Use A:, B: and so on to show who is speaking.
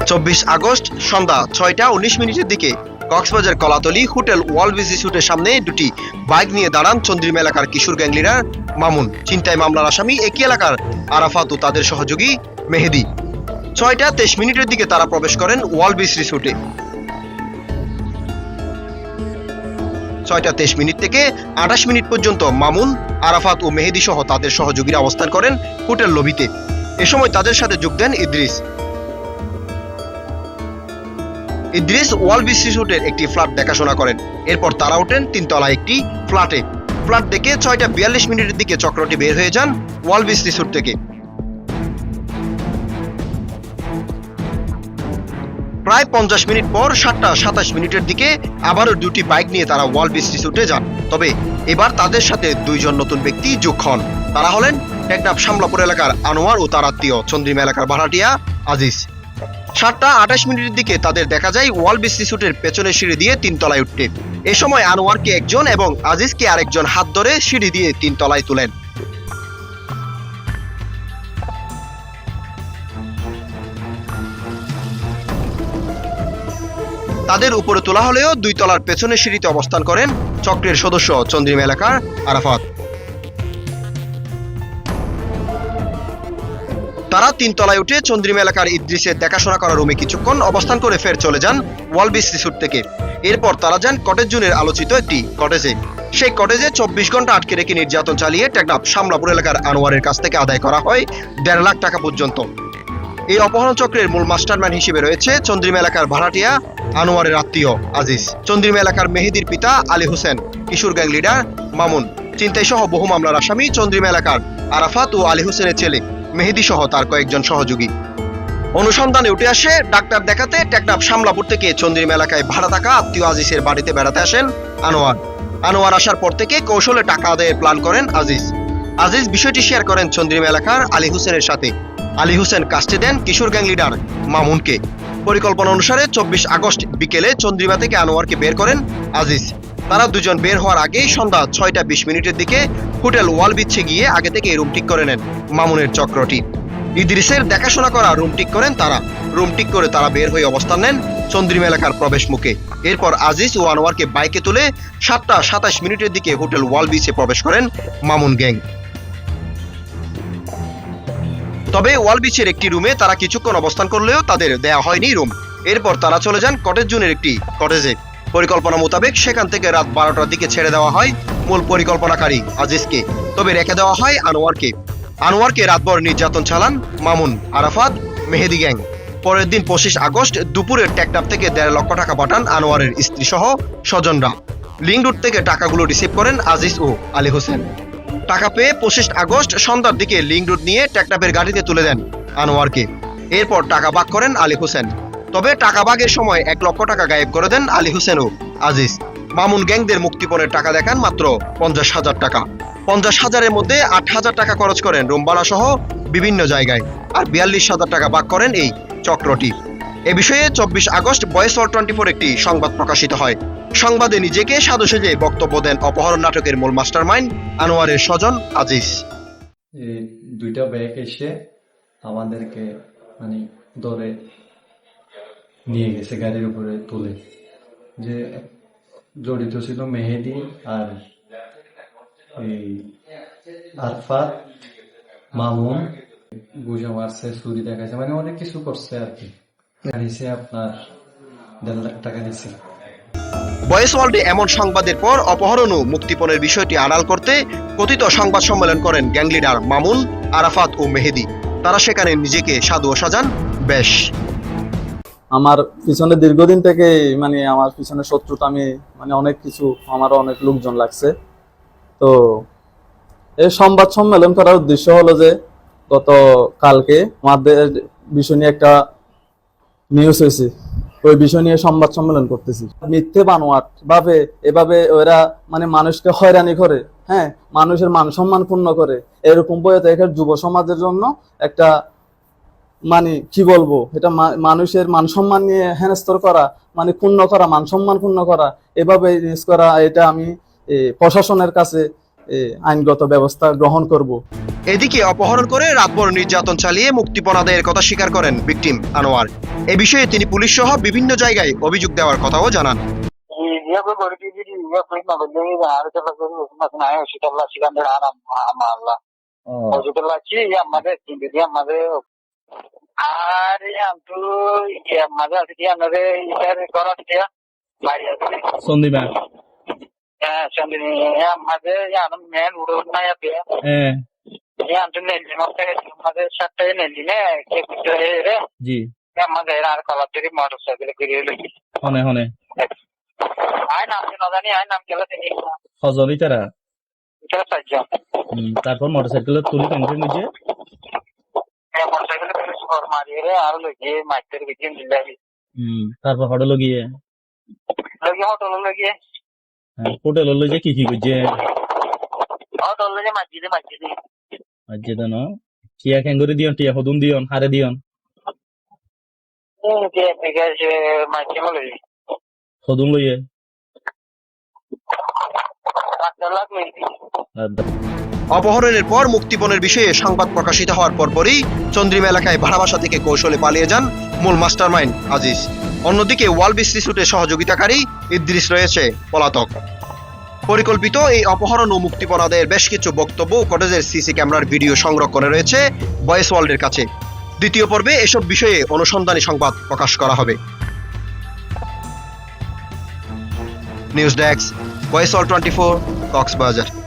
A: 24 August সন্ধ্যা 6টা 19 মিনিটের দিকে Cox's Bazar Kolatoli hotel world BC স্যুটের সামনে দুটি বাইক নিয়ে দাঁড়ান চন্দ্রিমা এলাকার কিশোর গ্যাং লিডার মামুন, ছিনতাই মামলার আসামি একই এলাকার আরাফাত ও তাদের সহযোগী মেহেদি। 6টা 23 মিনিটের দিকে তারা প্রবেশ করেন ওয়ার্ল্ড বিসি স্যুটে। 6টা 23 মিনিট থেকে 28 মিনিট পর্যন্ত মামুন, আরাফাত ও মেহেদি সহ তাদের সহযোগীরা অবস্থান করেন হোটেল লবিতে। এ সময় তাদের সাথে যোগ দেন ইদ্রিস ওয়ার্ল্ড বিসি স্যুটের একটি ফ্ল্যাট দেখাশোনা করেন। এরপর তারা ওঠেন 3তলা একটি ফ্ল্যাটে। ফ্ল্যাট দেখে 6টা 42 মিনিটের দিকে চক্রটি বের হয়ে যান ওয়ার্ল্ড বিসি স্যুট থেকে। প্রায় 50 মিনিট পর 7টা 27 মিনিটের দিকে আবারও দুটি বাইক নিয়ে তারা ওয়ার্ল্ড বিসি স্যুটে যান। তবে এবার তাদের সাথে 2 জন নতুন ব্যক্তি যোগ হন। তারা হলেন টেকনাফ শামলাপুর এলাকার আনোয়ার ও তার আত্মীয় চন্দ্রিমা এলাকার ভাড়াটিয়া আজিজ। 7টা 28 মিনিটের দিকে তাদের দেখা যায় ওয়ার্ল্ড বিসি স্যুটের পেছনের সিঁড়ি দিয়ে 3তলায় উঠতে। এ সময় আনোয়ারকে একজন এবং আজিজকে আরেকজন হাত ধরে সিঁড়ি দিয়ে 3তলায় তুলেন। তাদের উপরে তোলা হলেও 2 তলার পেছনের সিঁড়িতে অবস্থান করেন চক্রের সদস্য চন্দ্রিমা এলাকার আরাফাত। তারা 3তলায় উঠে চন্দ্রিমা এলাকার ইদ্রিসের দেখাশোনা করার রুমে কিছুক্ষণ অবস্থান করে ফের চলে যান ওয়ার্ল্ড বিসি স্যুট থেকে। এরপর তারা যান কটেজ জোনের আলোচিত একটি কটেজে। সেই কটেজে 24 ঘন্টা আটকে রেখে নির্যাতন চালিয়ে টেকনাফ শামলাপুর এলাকার আনোয়ারের কাছ থেকে আদায় করা হয় 1.5 লাখ টাকা পর্যন্ত। এই অপহরণ চক্রের মূল মাস্টারম্যান হিসেবে রয়েছে চন্দ্রিমা এলাকার ভাড়াটিয়া আনোয়ারের আত্মীয় আজিজ, চন্দ্রিমা এলাকার মেহেদির পিতা আলী হোসেন, কিশোর গ্যাং লিডার মামুন, ছিনতাই সহ বহু মামলার আসামি চন্দ্রিমা এলাকার আরাফাত ও আলী হোসেনের ছেলে মেহেদি সহ তার কয়েকজন সহযোগী। অনুসন্ধানে উঠে আসে ডাক্তার দেখাতে টেকনাফ শামলাপুর থেকে চন্দ্রিমা এলাকায় ভাড়া থাকা আত্মীয় আজিজের বাড়িতে বেড়াতে আসেন আনোয়ার আসার পর থেকে কৌশলে টাকা আদায়ের প্ল্যান করেন আজিজ বিষয়টি শেয়ার করেন চন্দ্রিমা এলাকার আলী হোসেনের সাথে। আলী হোসেন কাজটি দেন কিশোর গ্যাং লিডার মামুনকে। পরিকল্পনা অনুসারে 24 আগস্ট বিকেলে চন্দ্রিমা থেকে আনোয়ারকে বের করেন আজিজ। তারা দুজন বের হওয়ার আগেই সন্ধ্যা 6টা 20 মিনিটের দিকে হোটেল ওয়াল বিচ্ছে গিয়ে আগে থেকে রুম ঠিক করে নেন মামুনের চক্রটি। ইদ্রিসের দেখাশোনা করা রুম ঠিক করেন তারা। রুম ঠিক করে তারা বের হয়ে অবস্থান নেন চন্দ্রিমা এলাকার প্রবেশ মুখে। এরপর আজিজ ও আনোয়ারকে বাইকে তুলে 7টা 27 মিনিটের দিকে হোটেল ওয়াল বিচে প্রবেশ করেন মামুন গ্যাং। তবে ওয়াল বিচের একটি রুমে তারা কিছুক্ষণ অবস্থান করলেও তাদের দেয়া হয়নি রুম। এরপর তারা চলে যান কটেজ জোনের একটি কটেজে। পরিকল্পনা মোতাবেক সেখান থেকে রাত 12টার দিকে ছেড়ে দেওয়া হয় মূল পরিকল্পনাকারী আজিজকে, তবে রেখে দেওয়া হয় আনোয়ারকে রাতভর নির্যাতন চালান মামুন, আরাফাত, মেহেদি গ্যাং। পরের দিন 25 আগস্ট দুপুরে টেকনাফ থেকে 1.5 লক্ষ টাকা পাঠান আনোয়ারের স্ত্রী সহ স্বজনরা। লিঙ্ক রোড থেকে টাকাগুলো রিসিভ করেন আজিজ ও আলী হোসেন। টাকা পেয়ে 25 আগস্ট সন্ধ্যার দিকে লিঙ্ক রোড নিয়ে টেকনাফের গাড়িতে তুলে দেন আনোয়ারকে। এরপর টাকা ভাগ করেন আলী হোসেন। তবে টাকা ভাগের সময় 1 লক্ষ টাকা গায়েব করে দেন আলী হোসেন ও আজিজ। মামুন গ্যাংদের মুক্তিপণের টাকা দেখান মাত্র 50,000 টাকা। 50,000-এর মধ্যে 8,000 টাকা খরচ করেন রুম ভাড়া সহ বিভিন্ন জায়গায়, আর 42,000 টাকা ভাগ করেন এই চক্রটি। এ বিষয়ে 24 আগস্ট ভয়েস অল 24 একটি সংবাদ প্রকাশিত হয়। সংবাদে নিজেকে সাধু সেজে বক্তব্য দেন অপহরণ নাটকের মূল মাস্টারমাইন্ড আনোয়ারের স্বজন আজিজ।
B: এই 2টা ব্যাগ এসে আমাদেরকে ধরে নিয়ে গেছে, গাড়ির উপরে তুলে। যে জড়িত ছিল মেহেদি আর এই আরফাত, মামুন, গুজা মারছে, ছুরি দেখাইছে, অনেক কিছু করছে আর কি। দিছে আপনার 1.5 লাখ টাকা দিছে।
A: ভয়েস ওয়ার্ল্ডে এমন সংবাদের পর অপহরণ ও মুক্তিপণের বিষয়টি আড়াল করতে কথিত সংবাদ সম্মেলন করেন গ্যাং লিডার মামুন, আরাফাত ও মেহেদি। তারা সেখানে নিজেকে সাধু সাজান বেশ।
C: আমার পিছনে দীর্ঘদিন থেকে আমার পিছনে শত্রুতা, আমি অনেক কিছু, আমারও অনেক লোকজন লাগছে। তো এই সংবাদ সম্মেলন করার উদ্দেশ্য হলো যে গত কালকে আমাদের বিষয় নিয়ে একটা নিউজ হয়েছে, ওই বিষয় নিয়ে সংবাদ সম্মেলন করতেছি। মিথ্যে বানোয়াট ভাবে এভাবে ওরা মানুষকে হয়রানি করে, হ্যাঁ, মানুষের মান সম্মান ক্ষুণ্ণ করে, এরকম বইতে এখানে যুব সমাজের জন্য একটা কি বলবো, এটা মানুষের মান সম্মান নিয়ে হেনস্তর করা, ক্ষুণ্ণ করা, মান সম্মান ক্ষুণ্ণ করা, এভাবে করা, এটা আমি প্রশাসনের কাছে আইনগত ব্যবস্থা গ্রহণ করব।
A: এদিকে অপহরণ করে রাতভর নির্যাতন চালিয়ে মুক্তিপণ আদায়ের কথা স্বীকার করেন ভিকটিম আনোয়ার। এ বিষয়ে তিনি পুলিশ সহ বিভিন্ন জায়গায় অভিযোগ দেওয়ার কথাও জানান।
D: সন্দীপা জি হনে হনে হজলি তারা তারপর মোটরসাইকেল তুলি কেন্দ্রে নিজে তারপর হোটেল গিয়ে হোটেল লই যে কি করছে মসজিদে ন টিয়া কেঙ্গুরি দিয়ন টিয়া হদুন দিয়ন হারে দিয়ন হদুন লইয়ে
A: অপহরণের পর মুক্তিপণের বিষয়ে সংবাদ প্রকাশিত হওয়ার পরপরই চন্দ্রিমা এলাকায় ভাড়া বাসা থেকে কৌশলে পালিয়ে যান মূল মাস্টারমাইন্ড আজিজ। অন্যদিকে ওয়ালবিস রিসোর্টে সহযোগিতাকারী ইদ্রিস রয়েছে পলাতক। পরিকল্পিত এই অপহরণ ও মুক্তিপণ আদায়ের বেশ কিছু বক্তব্য কটেজের সিসি ক্যামেরার ভিডিও সংগ্রহ করে রয়েছে ভয়েস ওয়ার্ল্ডের কাছে। দ্বিতীয় পর্বে এসব বিষয়ে অনুসন্ধানী সংবাদ প্রকাশ করা হবে। News desk, voice world 24, Cox's Bazar.